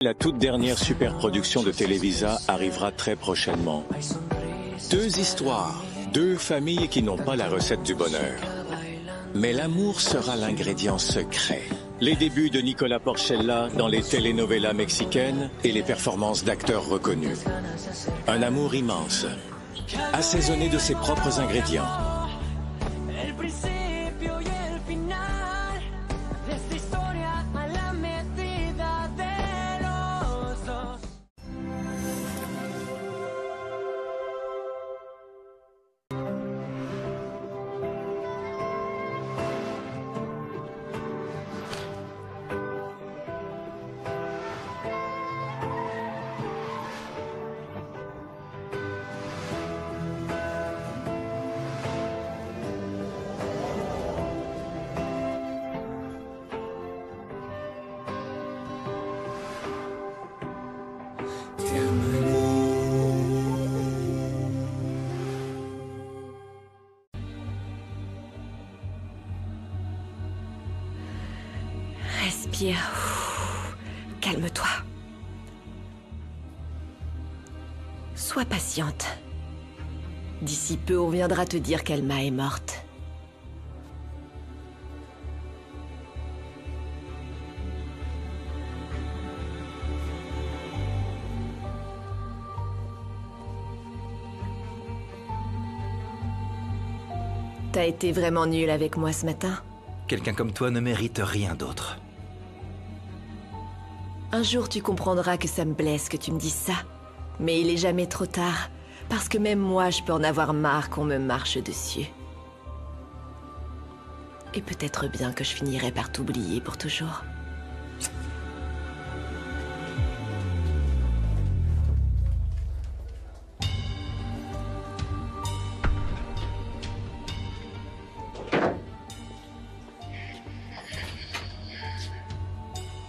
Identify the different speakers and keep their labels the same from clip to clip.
Speaker 1: La toute dernière superproduction de Televisa arrivera très prochainement. 2 histoires, 2 familles qui n'ont pas la recette du bonheur. Mais l'amour sera l'ingrédient secret. Les débuts de Nicolas Porchella dans les telenovelas mexicaines et les performances d'acteurs reconnus. Un amour immense, assaisonné de ses propres ingrédients.
Speaker 2: Respire. Calme-toi. Sois patiente. D'ici peu, on viendra te dire qu'Alma est morte. T'as été vraiment nul avec moi ce matin.
Speaker 3: Quelqu'un comme toi ne mérite rien d'autre.
Speaker 2: Un jour, tu comprendras que ça me blesse que tu me dises ça. Mais il est jamais trop tard. Parce que même moi, je peux en avoir marre qu'on me marche dessus. Et peut-être bien que je finirai par t'oublier pour toujours.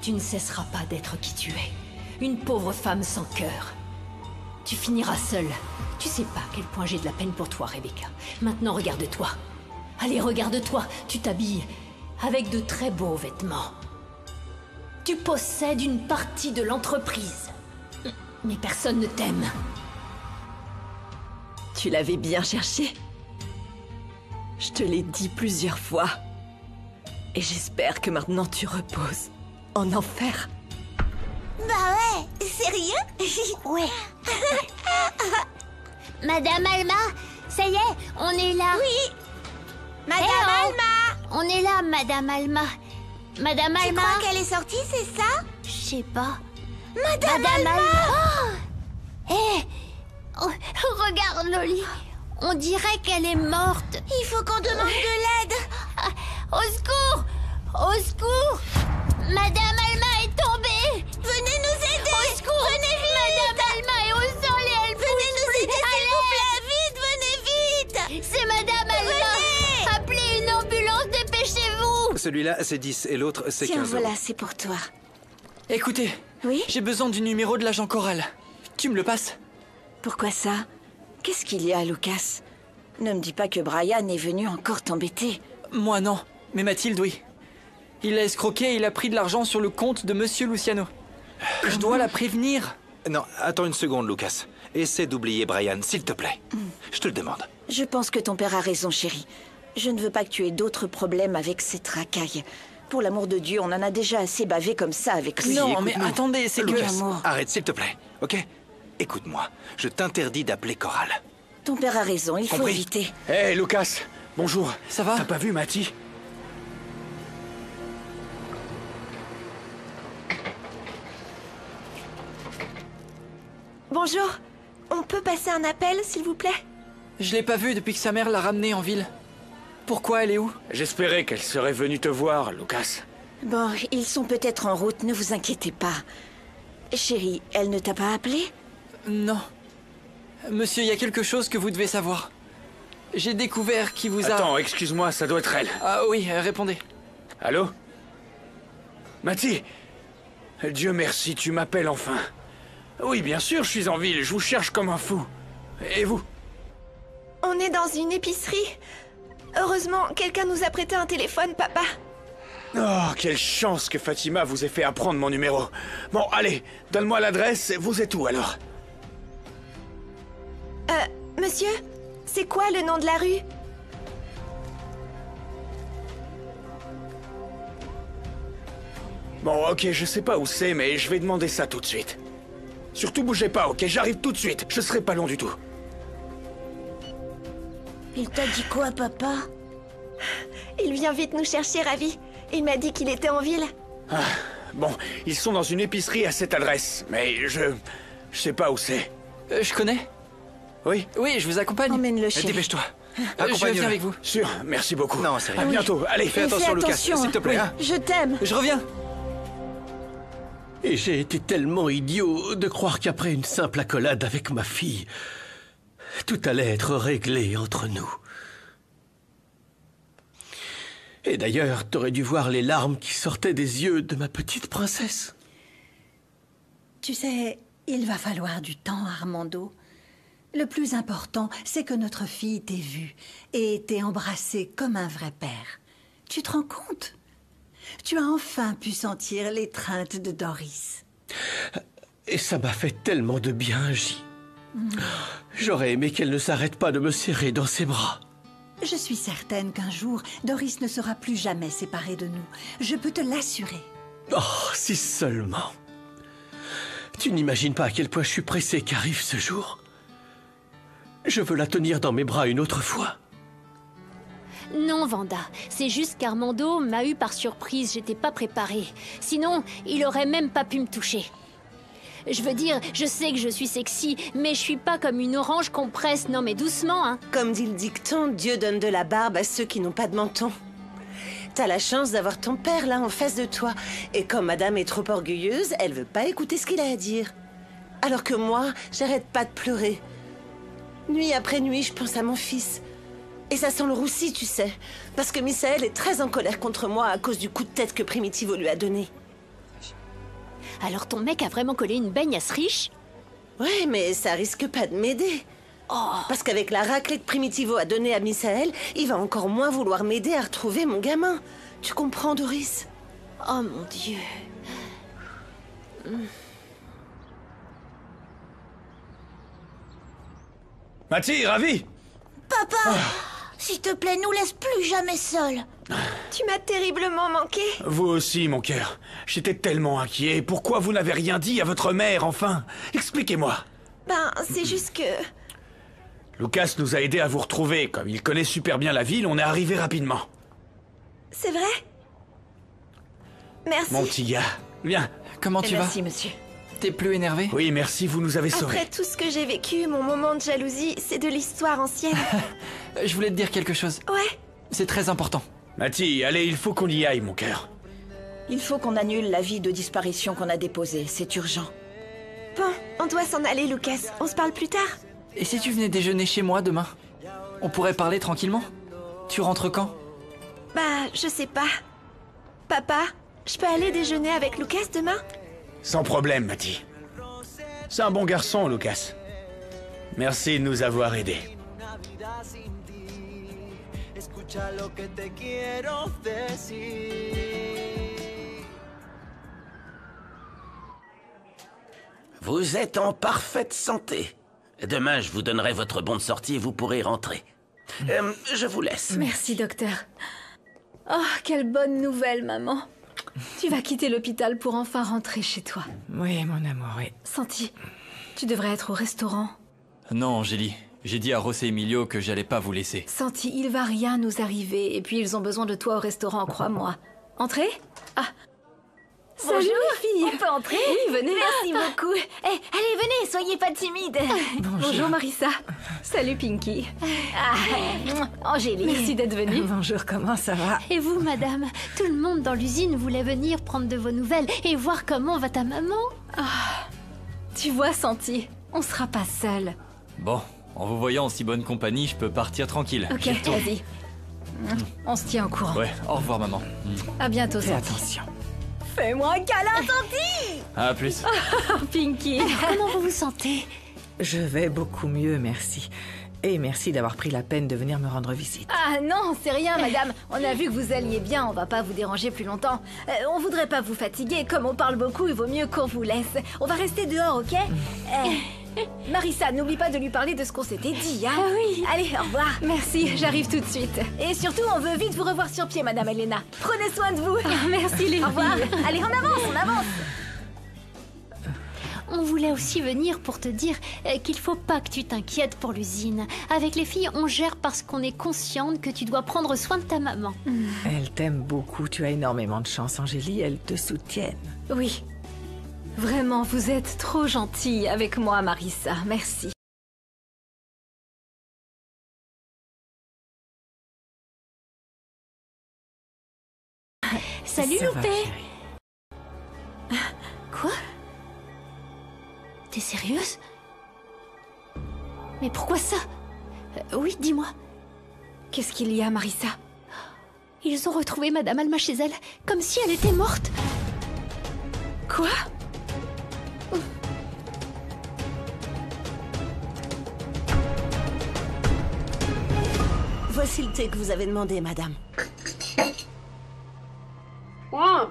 Speaker 4: Tu ne cesseras pas d'être qui tu es. Une pauvre femme sans cœur. Tu finiras seule. Tu sais pas à quel point j'ai de la peine pour toi, Rebecca. Maintenant, regarde-toi. Allez, regarde-toi. Tu t'habilles avec de très beaux vêtements. Tu possèdes une partie de l'entreprise. Mais personne ne t'aime.
Speaker 2: Tu l'avais bien cherché. Je te l'ai dit plusieurs fois. Et j'espère que maintenant tu reposes. En enfer.
Speaker 5: Bah ouais, sérieux? Ouais. Madame Alma, ça y est, on est là. Oui. Madame Alma. On est là, Madame Alma. Madame Alma. Tu crois qu'elle est sortie, c'est ça? Je sais pas. Madame Alma. Oh, regarde Loli. On dirait qu'elle est morte. Il faut qu'on demande de l'aide. Au secours! Au secours! Madame Alma est tombée! Venez nous aider! Au secours! Venez vite! Madame Alma est au sol et elle venez nous aider, s'il vous plaît! Vite! Venez vite! C'est Madame Alma! Venez! Appelez une ambulance, dépêchez-vous!
Speaker 3: Celui-là, c'est 10 et l'autre, c'est 15
Speaker 5: Tiens,
Speaker 3: euros.
Speaker 5: voilà, c'est pour toi.
Speaker 6: Écoutez,
Speaker 5: Oui?
Speaker 6: j'ai besoin du numéro de l'agent Choral. Tu me le passes?
Speaker 5: Pourquoi ça? Qu'est-ce qu'il y a, Lucas? Ne me dis pas que Brian est venu encore t'embêter.
Speaker 6: Moi non, mais Mathilde, oui. Il a escroqué et il a pris de l'argent sur le compte de Monsieur Luciano. Je dois la prévenir.
Speaker 3: Non, attends une seconde, Lucas. Essaie d'oublier Brian, s'il te plaît. Je te le demande.
Speaker 5: Je pense que ton père a raison, chérie. Je ne veux pas que tu aies d'autres problèmes avec cette racaille. Pour l'amour de Dieu, on en a déjà assez bavé comme ça avec lui.
Speaker 6: Non, mais
Speaker 3: écoute-nous.
Speaker 6: attendez, c'est que...
Speaker 3: Lucas,
Speaker 5: Amour.
Speaker 3: arrête, s'il te plaît, ok? Écoute-moi, je t'interdis d'appeler Choral.
Speaker 5: Ton père a raison, il faut
Speaker 3: Compris.
Speaker 5: éviter.
Speaker 7: Hé, Lucas, bonjour.
Speaker 6: Ça va?
Speaker 7: T'as pas vu Matty?
Speaker 2: Bonjour. On peut passer un appel, s'il vous plaît?
Speaker 6: Je l'ai pas vue depuis que sa mère l'a ramenée en ville. Pourquoi elle est où?
Speaker 7: J'espérais qu'elle serait venue te voir, Lucas.
Speaker 5: Bon, ils sont peut-être en route, ne vous inquiétez pas. Chérie, elle ne t'a pas appelé?
Speaker 6: Non. Monsieur, il y a quelque chose que vous devez savoir. J'ai découvert qui vous a...
Speaker 7: Attends, excuse-moi, ça doit être elle.
Speaker 6: Ah oui, répondez.
Speaker 7: Allô? Matty? Dieu merci, tu m'appelles enfin. Oui, bien sûr, je suis en ville, je vous cherche comme un fou. Et vous?
Speaker 2: On est dans une épicerie. Heureusement, quelqu'un nous a prêté un téléphone, papa.
Speaker 7: Oh, quelle chance que Fatima vous ait fait apprendre mon numéro. Bon, allez, donne-moi l'adresse. Vous êtes où, alors?
Speaker 2: Monsieur, c'est quoi le nom de la rue?
Speaker 7: Bon, ok, je sais pas où c'est, mais je vais demander ça tout de suite. Surtout bougez pas, ok? J'arrive tout de suite. Je serai pas long du tout.
Speaker 5: Il t'a dit quoi, papa?
Speaker 2: Il vient vite nous chercher, Ravi. Il m'a dit qu'il était en ville.
Speaker 7: Bon, ils sont dans une épicerie à cette adresse, mais je sais pas où c'est.
Speaker 6: Je connais.
Speaker 7: Oui?
Speaker 6: Oui, je vous accompagne.
Speaker 2: Emmène-le chez
Speaker 3: Dépêche-toi.
Speaker 6: Je viens avec vous.
Speaker 7: Sûr, merci beaucoup.
Speaker 3: Non, c'est rien.
Speaker 7: À bientôt, allez.
Speaker 3: Fais attention, Lucas,
Speaker 2: attention,
Speaker 3: s'il te plaît. Hein.
Speaker 2: Je t'aime.
Speaker 6: Je reviens.
Speaker 8: Et j'ai été tellement idiot de croire qu'après une simple accolade avec ma fille, tout allait être réglé entre nous. Et d'ailleurs, t'aurais dû voir les larmes qui sortaient des yeux de ma petite princesse.
Speaker 9: Tu sais, il va falloir du temps, Armando. Le plus important, c'est que notre fille t'ait vu et t'ait embrassé comme un vrai père. Tu te rends compte? Tu as enfin pu sentir l'étreinte de Doris.
Speaker 8: Et ça m'a fait tellement de bien, J. J'aurais aimé qu'elle ne s'arrête pas de me serrer dans ses bras.
Speaker 9: Je suis certaine qu'un jour, Doris ne sera plus jamais séparée de nous. Je peux te l'assurer.
Speaker 8: Oh, si seulement. Tu n'imagines pas à quel point je suis pressé qu'arrive ce jour. Je veux la tenir dans mes bras une autre fois.
Speaker 4: Non, Vanda, c'est juste qu'Armando m'a eu par surprise, j'étais pas préparée. Sinon, il aurait même pas pu me toucher. Je veux dire, je sais que je suis sexy, mais je suis pas comme une orange qu'on presse, non mais doucement, hein.
Speaker 10: Comme dit le dicton, Dieu donne de la barbe à ceux qui n'ont pas de menton. T'as la chance d'avoir ton père là en face de toi. Et comme madame est trop orgueilleuse, elle veut pas écouter ce qu'il a à dire. Alors que moi, j'arrête pas de pleurer. Nuit après nuit, je pense à mon fils. Et ça sent le roussi, tu sais. Parce que Misaël est très en colère contre moi à cause du coup de tête que Primitivo lui a donné.
Speaker 4: Alors ton mec a vraiment collé une baigne à ce riche?
Speaker 10: Ouais, mais ça risque pas de m'aider. Parce qu'avec la raclée que Primitivo a donnée à Misaël, il va encore moins vouloir m'aider à retrouver mon gamin. Tu comprends, Doris?
Speaker 4: Oh mon Dieu.
Speaker 7: Mathie, Ravi!
Speaker 5: Papa, s'il te plaît, nous laisse plus jamais seuls.
Speaker 2: Tu m'as terriblement manqué.
Speaker 7: Vous aussi, mon cœur. J'étais tellement inquiet. Pourquoi vous n'avez rien dit à votre mère, enfin? Expliquez-moi.
Speaker 2: Ben, c'est juste que...
Speaker 7: Lucas nous a aidés à vous retrouver. Comme il connaît super bien la ville, on est arrivé rapidement.
Speaker 2: C'est vrai? Merci.
Speaker 7: Mon petit gars, viens.
Speaker 6: Comment tu vas?
Speaker 2: Merci, monsieur.
Speaker 6: T'es plus énervé?
Speaker 7: Oui, merci, vous nous avez sauvés.
Speaker 2: Après tout ce que j'ai vécu, mon moment de jalousie, c'est de l'histoire ancienne.
Speaker 6: Je voulais te dire quelque chose.
Speaker 2: Ouais.
Speaker 6: C'est très important.
Speaker 7: Mathie, allez, il faut qu'on y aille, mon cœur.
Speaker 11: Il faut qu'on annule l'avis de disparition qu'on a déposé, c'est urgent.
Speaker 2: Bon, on doit s'en aller, Lucas. On se parle plus tard.
Speaker 6: Et si tu venais déjeuner chez moi demain? On pourrait parler tranquillement? Tu rentres quand?
Speaker 2: Bah, je sais pas. Papa, je peux aller déjeuner avec Lucas demain?
Speaker 7: Sans problème, Mathie. C'est un bon garçon, Lucas. Merci de nous avoir aidés.
Speaker 12: Vous êtes en parfaite santé. Demain, je vous donnerai votre bon de sortie et vous pourrez rentrer. Je vous laisse.
Speaker 13: Merci, docteur. Oh, quelle bonne nouvelle, maman. Tu vas quitter l'hôpital pour enfin rentrer chez toi.
Speaker 11: Oui, mon amour, oui.
Speaker 13: Santi, tu devrais être au restaurant.
Speaker 6: Non, Angélie. J'ai dit à Ross et Emilio que j'allais pas vous laisser.
Speaker 13: Santi, il va rien nous arriver. Et puis, ils ont besoin de toi au restaurant, crois-moi. Entrez? Ah. Salut, les filles.
Speaker 5: On peut entrer?
Speaker 13: Oui, venez.
Speaker 5: Merci beaucoup. Eh, allez, venez, soyez pas timides.
Speaker 13: Bonjour, Marissa. Salut, Pinky.
Speaker 5: Angélique.
Speaker 13: Merci d'être venue.
Speaker 11: Bonjour, comment ça va?
Speaker 4: Et vous, madame? Tout le monde dans l'usine voulait venir prendre de vos nouvelles et voir comment va ta maman.
Speaker 13: Tu vois, Santi, on sera pas seuls.
Speaker 6: Bon, en vous voyant en si bonne compagnie, je peux partir tranquille.
Speaker 13: Ok, vas-y. On se tient au courant.
Speaker 6: Ouais, au revoir, maman.
Speaker 13: À bientôt,
Speaker 11: Fais
Speaker 13: Santi.
Speaker 11: attention.
Speaker 13: Fais-moi un câlin, Santi.
Speaker 6: À plus.
Speaker 13: Pinky.
Speaker 4: Comment vous vous sentez?
Speaker 11: Je vais beaucoup mieux, merci.
Speaker 14: Et merci d'avoir pris la peine de venir me rendre visite.
Speaker 13: Ah non, c'est rien, madame. On a vu que vous alliez bien, on va pas vous déranger plus longtemps. On voudrait pas vous fatiguer, comme on parle beaucoup, il vaut mieux qu'on vous laisse. On va rester dehors, ok? Marissa, n'oublie pas de lui parler de ce qu'on s'était dit, hein?
Speaker 4: Ah oui.
Speaker 13: Allez, au revoir. Merci, j'arrive tout de suite. Et surtout, on veut vite vous revoir sur pied, madame Elena. Prenez soin de vous.
Speaker 4: Merci les
Speaker 13: Au revoir.
Speaker 4: filles.
Speaker 13: Allez, on avance, on avance.
Speaker 4: On voulait aussi venir pour te dire qu'il faut pas que tu t'inquiètes pour l'usine. Avec les filles, on gère parce qu'on est consciente que tu dois prendre soin de ta maman.
Speaker 14: Elle t'aime beaucoup, tu as énormément de chance, Angélie, elle te soutiennent.
Speaker 13: Oui. Vraiment, vous êtes trop gentille avec moi, Marissa. Merci.
Speaker 4: Salut
Speaker 14: Ça va,
Speaker 4: Loupé.
Speaker 14: chérie.
Speaker 4: Quoi? T'es sérieuse? Mais pourquoi ça? Oui, dis-moi.
Speaker 13: Qu'est-ce qu'il y a, Marissa?
Speaker 4: Ils ont retrouvé Madame Alma chez elle, comme si elle était morte.
Speaker 13: Quoi?
Speaker 10: Voici le thé que vous avez demandé, madame.
Speaker 2: Non,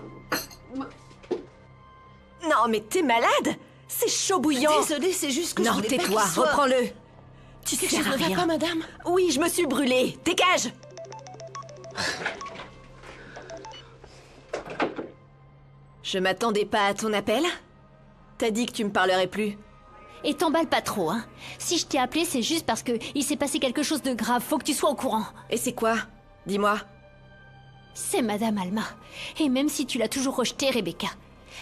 Speaker 2: mais t'es malade? C'est chaud bouillant.
Speaker 10: Désolée, c'est juste que je
Speaker 2: Non,
Speaker 10: voulais pas
Speaker 2: tais-toi,
Speaker 10: qu'il soit-
Speaker 2: reprends-le. Tu
Speaker 10: Quelque
Speaker 2: sers
Speaker 10: chose
Speaker 2: à
Speaker 10: ne va
Speaker 2: rien.
Speaker 10: pas, madame?
Speaker 2: Oui, je me suis brûlée. Dégage. Je m'attendais pas à ton appel. T'as dit que tu me parlerais plus.
Speaker 4: Et t'emballe pas trop, hein. Si je t'ai appelé, c'est juste parce que il s'est passé quelque chose de grave. Faut que tu sois au courant.
Speaker 2: Et c'est quoi? Dis-moi.
Speaker 4: C'est Madame Alma. Et même si tu l'as toujours rejetée, Rebecca,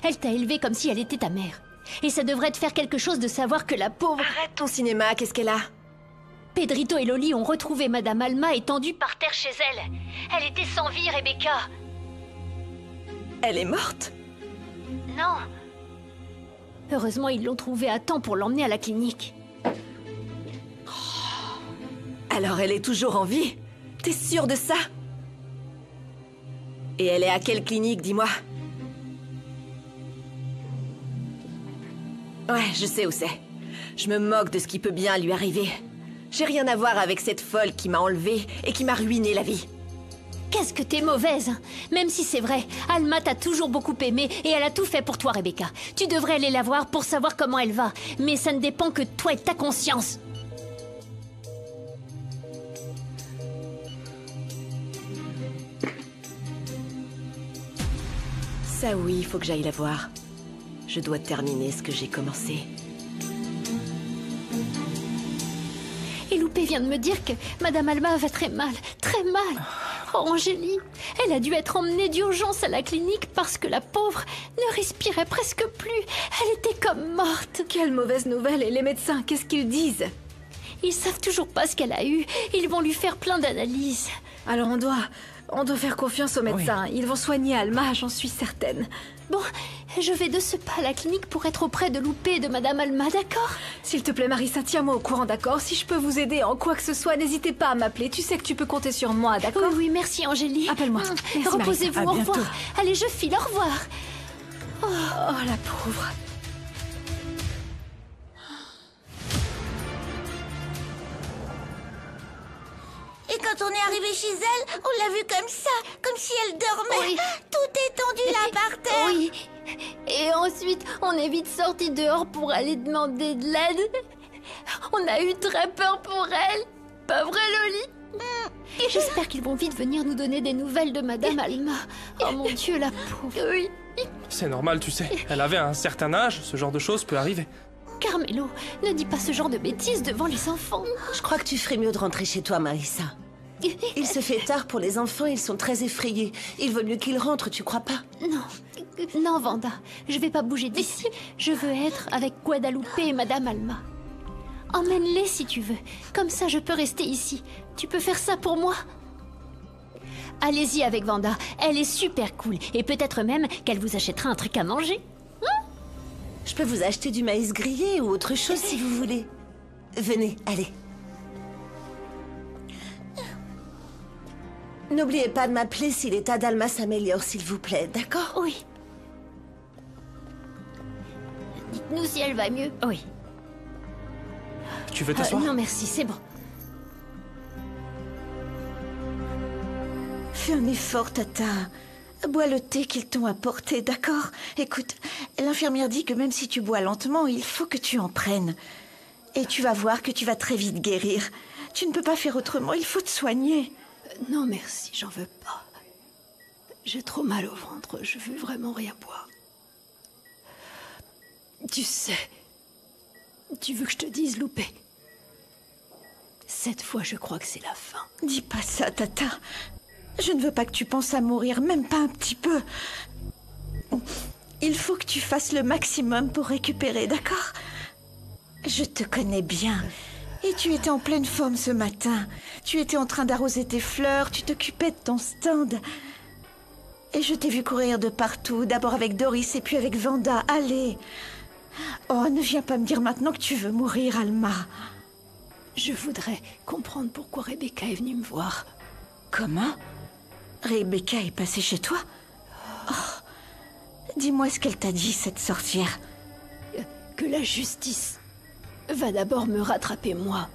Speaker 4: elle t'a élevée comme si elle était ta mère. Et ça devrait te faire quelque chose de savoir que la pauvre...
Speaker 2: Arrête ton cinéma, qu'est-ce qu'elle a?
Speaker 4: Pedrito et Loli ont retrouvé Madame Alma étendue par terre chez elle. Elle était sans vie, Rebecca.
Speaker 2: Elle est morte?
Speaker 4: Non. Heureusement, ils l'ont trouvée à temps pour l'emmener à la clinique.
Speaker 2: Alors elle est toujours en vie? T'es sûre de ça? Et elle est à quelle clinique, dis-moi? Ouais, je sais où c'est. Je me moque de ce qui peut bien lui arriver. J'ai rien à voir avec cette folle qui m'a enlevée et qui m'a ruiné la vie.
Speaker 4: Qu'est-ce que t'es mauvaise, hein. Même si c'est vrai, Alma t'a toujours beaucoup aimé et elle a tout fait pour toi, Rebecca. Tu devrais aller la voir pour savoir comment elle va. Mais ça ne dépend que de toi et de ta conscience.
Speaker 2: Ça oui, il faut que j'aille la voir. Je dois terminer ce que j'ai commencé.
Speaker 4: Et Loupé vient de me dire que Madame Alma va très mal, très mal. Oh, Angélie, elle a dû être emmenée d'urgence à la clinique parce que la pauvre ne respirait presque plus. Elle était comme morte.
Speaker 13: Quelle mauvaise nouvelle. Et les médecins, qu'est-ce qu'ils disent?
Speaker 4: Ils savent toujours pas ce qu'elle a eu. Ils vont lui faire plein d'analyses.
Speaker 13: Alors on doit faire confiance aux médecins. Ils vont soigner Alma, j'en suis certaine.
Speaker 4: Bon, je vais de ce pas à la clinique pour être auprès de Loupé et de Madame Alma, d'accord?
Speaker 13: S'il te plaît, Marissa, tiens-moi au courant, d'accord? Si je peux vous aider en quoi que ce soit, n'hésitez pas à m'appeler. Tu sais que tu peux compter sur moi, d'accord?
Speaker 4: Oui, oui, merci Angélie.
Speaker 13: Appelle-moi. Merci,
Speaker 4: Reposez-vous,
Speaker 13: Marissa. À
Speaker 4: au revoir.
Speaker 13: bientôt.
Speaker 4: Allez, je file, au revoir.
Speaker 13: Oh, la pauvre.
Speaker 5: Et quand on est arrivé chez elle, on l'a vue comme ça, comme si elle dormait.
Speaker 4: Oui.
Speaker 5: Tout étendu là par terre.
Speaker 4: Oui. Et ensuite, on est vite sortis dehors pour aller demander de l'aide. On a eu très peur pour elle. Pas vrai, Loli? Et j'espère qu'ils vont vite venir nous donner des nouvelles de Madame Alma. Oh mon Dieu, la pauvre. Oui.
Speaker 15: C'est normal, tu sais. Elle avait un certain âge, ce genre de choses peut arriver.
Speaker 4: Carmelo, ne dis pas ce genre de bêtises devant les enfants.
Speaker 10: Je crois que tu ferais mieux de rentrer chez toi, Marissa. Il se fait tard pour les enfants, ils sont très effrayés. Il vaut mieux qu'ils rentrent, tu crois pas?
Speaker 4: Non, Vanda, je vais pas bouger d'ici. Je veux être avec Guadalupe et Madame Alma. Emmène-les si tu veux. Comme ça, je peux rester ici. Tu peux faire ça pour moi? Allez-y avec Vanda. Elle est super cool. Et peut-être même qu'elle vous achètera un truc à manger.
Speaker 10: Je peux vous acheter du maïs grillé ou autre chose si vous voulez. Venez, allez. N'oubliez pas de m'appeler si l'état d'Alma s'améliore, s'il vous plaît, d'accord?
Speaker 4: Oui. Dites-nous si elle va mieux. Oui.
Speaker 15: Tu veux t'asseoir?
Speaker 4: Non, merci, c'est bon.
Speaker 11: Fais un effort, Tata. Bois le thé qu'ils t'ont apporté, d'accord? Écoute, l'infirmière dit que même si tu bois lentement, il faut que tu en prennes. Et tu vas voir que tu vas très vite guérir. Tu ne peux pas faire autrement, il faut te soigner.
Speaker 4: Non, merci, j'en veux pas. J'ai trop mal au ventre, je veux vraiment rien boire. Tu sais, tu veux que je te dise, Loupé? Cette fois, je crois que c'est la fin.
Speaker 11: Dis pas ça, Tata. Je ne veux pas que tu penses à mourir, même pas un petit peu. Il faut que tu fasses le maximum pour récupérer, d'accord? Je te connais bien. Et tu étais en pleine forme ce matin. Tu étais en train d'arroser tes fleurs, tu t'occupais de ton stand. Et je t'ai vu courir de partout, d'abord avec Doris et puis avec Vanda. Allez. Oh, ne viens pas me dire maintenant que tu veux mourir, Alma.
Speaker 4: Je voudrais comprendre pourquoi Rebecca est venue me voir.
Speaker 11: Comment? Rebecca est passée chez toi? Oh. Dis-moi ce qu'elle t'a dit, cette sorcière.
Speaker 4: Que la justice va d'abord me rattraper, moi.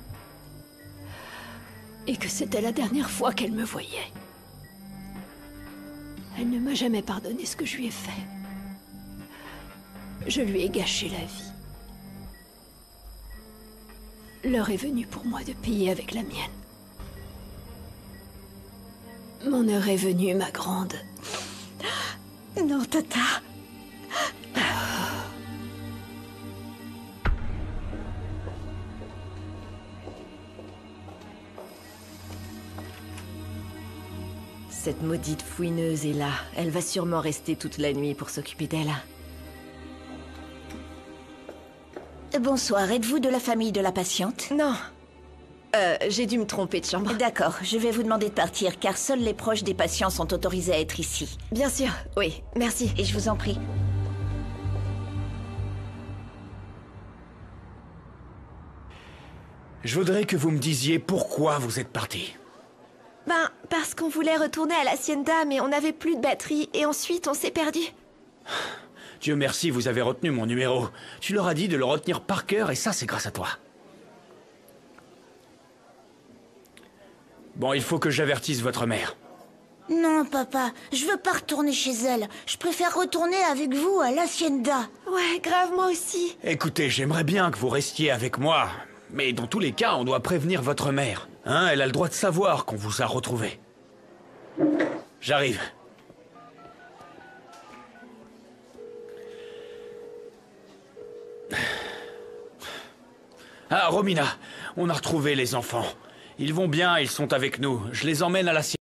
Speaker 4: Et que c'était la dernière fois qu'elle me voyait. Elle ne m'a jamais pardonné ce que je lui ai fait. Je lui ai gâché la vie. L'heure est venue pour moi de payer avec la mienne. Mon heure est venue, ma grande.
Speaker 11: Non, Tata.
Speaker 2: Cette maudite fouineuse est là. Elle va sûrement rester toute la nuit pour s'occuper d'elle.
Speaker 11: Bonsoir, êtes-vous de la famille de la patiente?
Speaker 2: Non. J'ai dû me tromper de chambre.
Speaker 11: D'accord, je vais vous demander de partir, car seuls les proches des patients sont autorisés à être ici.
Speaker 2: Bien sûr, oui, merci.
Speaker 11: Et je vous en prie.
Speaker 7: Je voudrais que vous me disiez pourquoi vous êtes parti.
Speaker 2: Ben, parce qu'on voulait retourner à l'Hacienda, mais on n'avait plus de batterie, et ensuite on s'est perdu.
Speaker 7: Dieu merci, vous avez retenu mon numéro. Tu leur as dit de le retenir par cœur, et ça, c'est grâce à toi. Bon, il faut que j'avertisse votre mère.
Speaker 5: Non, papa, je veux pas retourner chez elle. Je préfère retourner avec vous à l'Hacienda.
Speaker 2: Ouais, grave, moi aussi.
Speaker 7: Écoutez, j'aimerais bien que vous restiez avec moi, mais dans tous les cas, on doit prévenir votre mère. Hein, elle a le droit de savoir qu'on vous a retrouvé. J'arrive. Ah, Romina, on a retrouvé les enfants. Ils vont bien, ils sont avec nous. Je les emmène à la... Je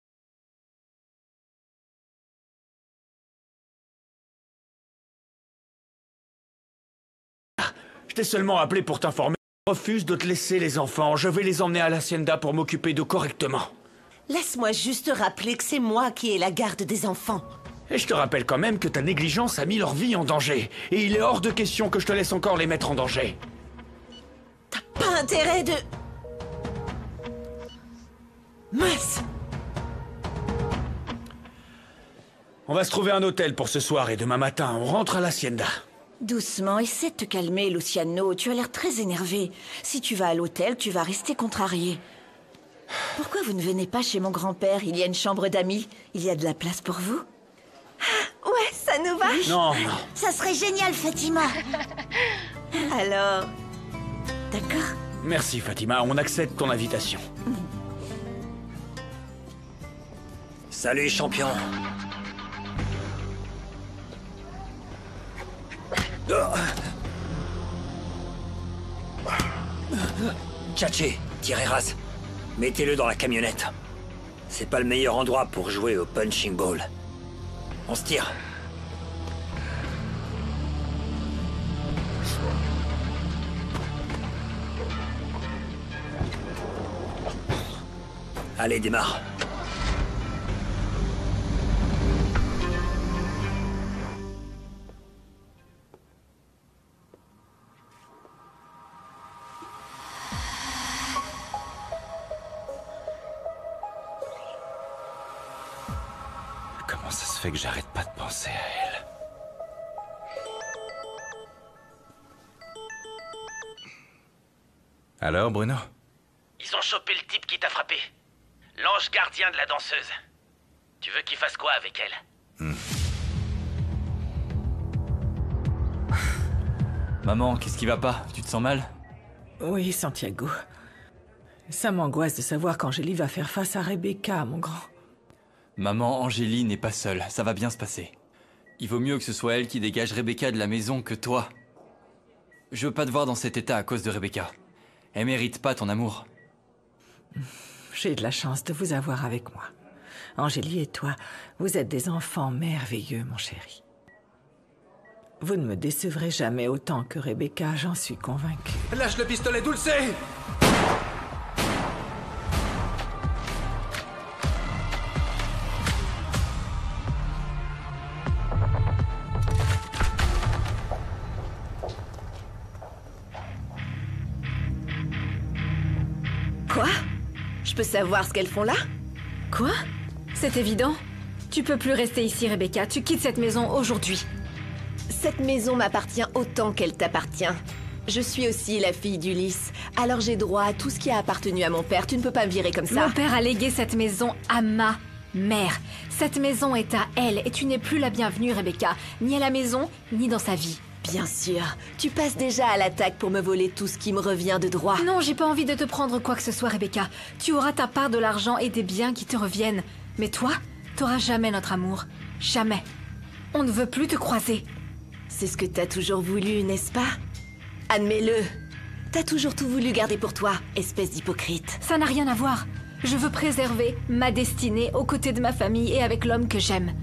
Speaker 7: t'ai seulement appelé pour t'informer. Je refuse de te laisser les enfants. Je vais les emmener à l'Hacienda pour m'occuper d'eux correctement.
Speaker 10: Laisse-moi juste rappeler que c'est moi qui ai la garde des enfants.
Speaker 7: Et je te rappelle quand même que ta négligence a mis leur vie en danger. Et il est hors de question que je te laisse encore les mettre en danger.
Speaker 10: T'as pas intérêt de... Mince!
Speaker 7: On va se trouver un hôtel pour ce soir et demain matin, on rentre à l'Hacienda.
Speaker 11: Doucement, essaie de te calmer, Luciano. Tu as l'air très énervé. Si tu vas à l'hôtel, tu vas rester contrarié. Pourquoi vous ne venez pas chez mon grand-père? Il y a une chambre d'amis. Il y a de la place pour vous.
Speaker 2: Ouais, ça nous va.
Speaker 7: Non, non.
Speaker 5: Ça serait génial, Fatima.
Speaker 11: Alors... D'accord.
Speaker 7: Merci, Fatima, on accepte ton invitation.
Speaker 16: Salut, champion. Tchatché, Tireras, mettez-le dans la camionnette. C'est pas le meilleur endroit pour jouer au punching ball. On se tire. Allez, démarre.
Speaker 3: Comment ça se fait que j'arrête pas de penser à elle? Alors, Bruno?
Speaker 12: Ils ont chopé le type qui t'a frappé. L'ange gardien de la danseuse. Tu veux qu'il fasse quoi avec elle?
Speaker 6: Maman, qu'est-ce qui va pas? Tu te sens mal?
Speaker 14: Oui, Santiago. Ça m'angoisse de savoir qu'Angélie va faire face à Rebecca, mon grand.
Speaker 6: Maman, Angélie n'est pas seule, ça va bien se passer. Il vaut mieux que ce soit elle qui dégage Rebecca de la maison que toi. Je veux pas te voir dans cet état à cause de Rebecca. Elle mérite pas ton amour.
Speaker 14: J'ai de la chance de vous avoir avec moi. Angélie et toi, vous êtes des enfants merveilleux, mon chéri. Vous ne me décevrez jamais autant que Rebecca, j'en suis convaincue.
Speaker 7: Lâche le pistolet, Dulce!
Speaker 2: Quoi? Je peux savoir ce qu'elles font là?
Speaker 4: Quoi? C'est évident. Tu peux plus rester ici, Rebecca. Tu quittes cette maison aujourd'hui.
Speaker 2: Cette maison m'appartient autant qu'elle t'appartient. Je suis aussi la fille d'Ulysse, alors j'ai droit à tout ce qui a appartenu à mon père. Tu ne peux pas me virer comme ça.
Speaker 4: Mon père a légué cette maison à ma mère. Cette maison est à elle et tu n'es plus la bienvenue, Rebecca. Ni à la maison, ni dans sa vie.
Speaker 2: Bien sûr. Tu passes déjà à l'attaque pour me voler tout ce qui me revient de droit.
Speaker 4: Non, j'ai pas envie de te prendre quoi que ce soit, Rebecca. Tu auras ta part de l'argent et des biens qui te reviennent. Mais toi, t'auras jamais notre amour. Jamais. On ne veut plus te croiser.
Speaker 2: C'est ce que t'as toujours voulu, n'est-ce pas? Admets-le. T'as toujours tout voulu garder pour toi, espèce d'hypocrite.
Speaker 4: Ça n'a rien à voir. Je veux préserver ma destinée aux côtés de ma famille et avec l'homme que j'aime.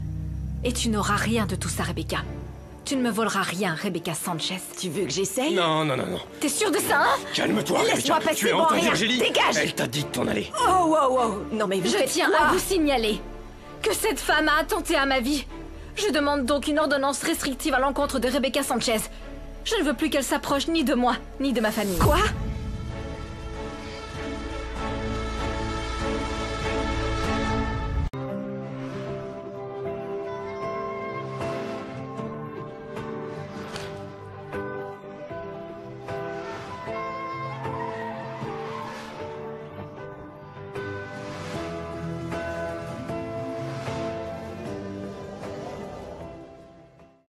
Speaker 4: Et tu n'auras rien de tout ça, Rebecca. Tu ne me voleras rien, Rebecca Sanchez.
Speaker 2: Tu veux que j'essaye?
Speaker 7: Non, non, non, non.
Speaker 4: T'es sûre de ça, hein?
Speaker 7: Calme-toi, Rebecca.
Speaker 2: Laisse-moi passer,
Speaker 7: Tu as
Speaker 2: bon,
Speaker 7: entendu
Speaker 2: rien.
Speaker 7: Angélie?
Speaker 2: Dégage!
Speaker 7: Elle t'a dit de t'en aller.
Speaker 2: Oh, wow, wow. Non, mais vous
Speaker 4: Je
Speaker 2: faites
Speaker 4: tiens
Speaker 2: quoi?
Speaker 4: à vous signaler que cette femme a attenté à ma vie. Je demande donc une ordonnance restrictive à l'encontre de Rebecca Sanchez. Je ne veux plus qu'elle s'approche ni de moi, ni de ma famille.
Speaker 2: Quoi?